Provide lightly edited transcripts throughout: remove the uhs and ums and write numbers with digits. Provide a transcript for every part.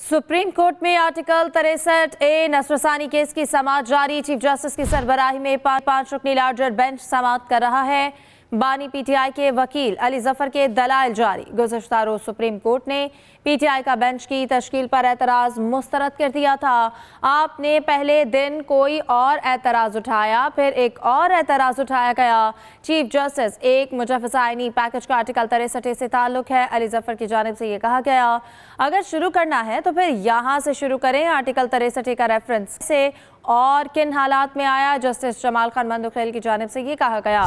Supreme court में article 63A नसरसानी case की समाअत जारी। चीफ जस्टिस की सरबराही में पांच रुकनी लार्जर बेंच समाअत कर रहा है। बानी पीटीआई के वकील अली जफर के दलाइल जारी। गुज़श्ता रोज सुप्रीम कोर्ट ने पीटीआई का बेंच की तश्कील पर एतराज़ मुस्तरद कर दिया था। आपने पहले दिन कोई और एतराज़ उठाया, फिर एक और एतराज़ उठाया गया। चीफ जस्टिस, एक मुजव्वज़ आईनी पैकेज का आर्टिकल 63 से ताल्लुक है। अली जफर की जानिब से ये कहा गया, अगर शुरू करना है तो फिर यहाँ से शुरू करें। आर्टिकल 63 का रेफरेंस से और किन हालात में आया, जस्टिस जमाल खान मंदुखेल की जानिब से ये कहा गया।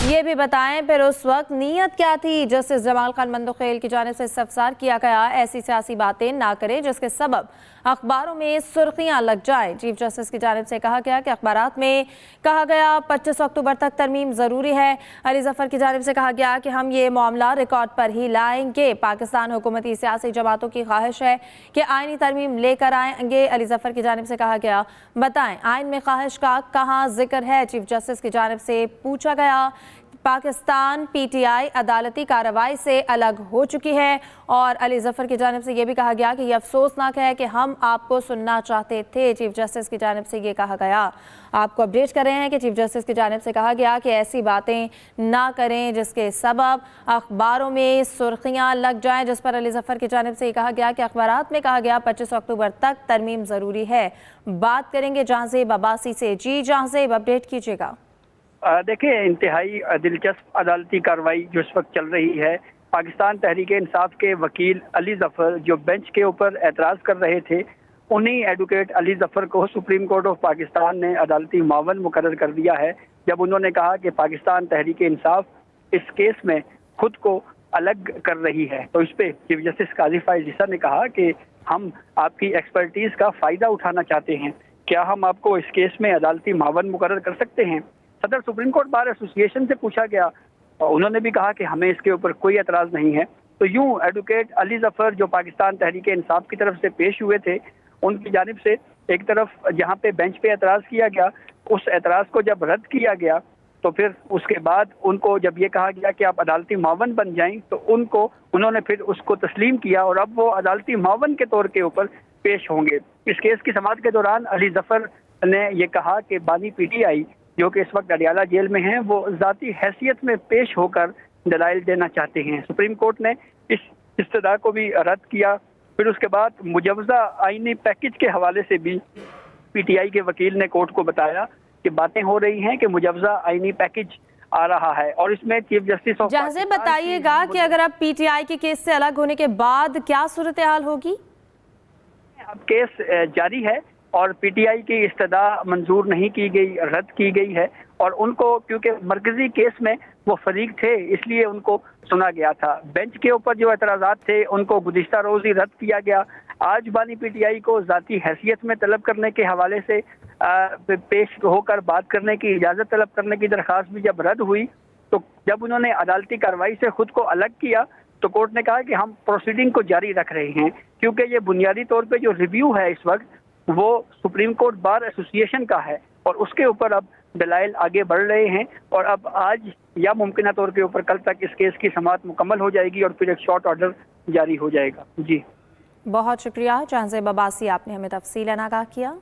ये भी बताएं फिर उस वक्त नीयत क्या थी। जस्टिस जमाल खान मंदुखेल की जानिब से इस्तफसार किया गया, ऐसी सियासी बातें ना करें जिसके सबब अखबारों में सुर्खियां लग जाएं। चीफ जस्टिस की जानिब से कहा गया कि अखबारात में कहा गया 25 अक्टूबर तक तरमीम ज़रूरी है। अली जफर की जानिब से कहा गया कि हम ये मामला रिकॉर्ड पर ही लाएंगे। पाकिस्तान हुकूमती सियासी जमातों की ख्वाहिश है कि आईनी तरमीम लेकर आएंगे। अली जफर की जानिब से कहा गया, बताएं आइन में ख्वाहिश का कहाँ जिक्र है। चीफ जस्टिस की जानिब से पूछा गया, पाकिस्तान पीटीआई अदालती कार्रवाई से अलग हो चुकी है। और अली जफर की जानिब से यह भी कहा गया कि यह अफसोसनाक है कि हम आपको सुनना चाहते थे। चीफ जस्टिस की जानिब से ये कहा गया, आपको अपडेट कर रहे हैं कि चीफ जस्टिस की जानिब से कहा गया कि ऐसी बातें ना करें जिसके सबब अखबारों में सुर्खियां लग जाएं। जिस पर अली जफर की जानिब से ये कहा गया कि अखबारात में कहा गया 25 अक्टूबर तक तरमीम ज़रूरी है। बात करेंगे जहांज़ेब अब्बासी से। जी जहांज़ेब, अपडेट कीजिएगा। देखिए, इंतहाई दिलचस्प अदालती कार्रवाई जो इस वक्त चल रही है। पाकिस्तान तहरीक इंसाफ के वकील अली जफर जो बेंच के ऊपर एतराज़ कर रहे थे, उन्हीं एडवोकेट अली जफर को सुप्रीम कोर्ट ऑफ पाकिस्तान ने अदालती मावन मुकर्रर कर दिया है, जब उन्होंने कहा कि पाकिस्तान तहरीक इंसाफ इस केस में खुद को अलग कर रही है। तो इस पर चीफ जस्टिस काजी फाइज ईसा ने कहा कि हम आपकी एक्सपर्टीज़ का फ़ायदा उठाना चाहते हैं, क्या हम आपको इस केस में अदालती मावन मुकर्रर कर सकते हैं। सदर सुप्रीम कोर्ट बार एसोसिएशन से पूछा गया, उन्होंने भी कहा कि हमें इसके ऊपर कोई एतराज़ नहीं है। तो यूं एडवोकेट अली जफर जो पाकिस्तान तहरीक इंसाफ की तरफ से पेश हुए थे, उनकी जानिब से एक तरफ जहां पे बेंच पे एतराज़ किया गया, उस एतराज़ को जब रद्द किया गया तो फिर उसके बाद उनको जब ये कहा गया कि आप अदालती मावन बन जाएं, तो उन्होंने फिर उसको तस्लीम किया और अब वो अदालती मावन के तौर के ऊपर पेश होंगे। इस केस की समाअत के दौरान अली जफर ने यह कहा कि बानी पीटीआई जो कि इस वक्त अडियाला जेल में हैं, वो ज़ाती हैसियत में पेश होकर दलाइल देना चाहते हैं। सुप्रीम कोर्ट ने इस इस्तदा को भी रद्द किया। फिर उसके बाद मुजव्वज़ा आईनी पैकेज के हवाले से भी पीटीआई के वकील ने कोर्ट को बताया कि बातें हो रही हैं कि मुजव्वज़ा आईनी पैकेज आ रहा है और इसमें चीफ जस्टिस ऑफ जहां बताइएगा कि अगर अब पीटीआई के केस से अलग होने के बाद क्या सूरत हाल होगी। अब केस जारी है और पीटीआई की इस्तदा मंजूर नहीं की गई, रद्द की गई है। और उनको क्योंकि मरकजी केस में वो फरीक थे, इसलिए उनको सुना गया था। बेंच के ऊपर जो एतराज़ात थे उनको गुज़िश्ता रोज़ ही रद्द किया गया। आज बानी पीटीआई को ज़ाती हैसियत में तलब करने के हवाले से पेश होकर बात करने की इजाज़त तलब करने की दरख्वास्त भी जब रद्द हुई, तो जब उन्होंने अदालती कार्रवाई से खुद को अलग किया तो कोर्ट ने कहा कि हम प्रोसीडिंग को जारी रख रहे हैं, क्योंकि ये बुनियादी तौर पर जो रिव्यू है इस वक्त वो सुप्रीम कोर्ट बार एसोसिएशन का है और उसके ऊपर अब दलाइल आगे बढ़ रहे हैं। और अब आज या मुमकिन तौर के ऊपर कल तक इस केस की समाअत मुकम्मल हो जाएगी और फिर एक शॉर्ट ऑर्डर जारी हो जाएगा। जी बहुत शुक्रिया जहांज़ेब अब्बासी, आपने हमें तफसीलन आगाह किया।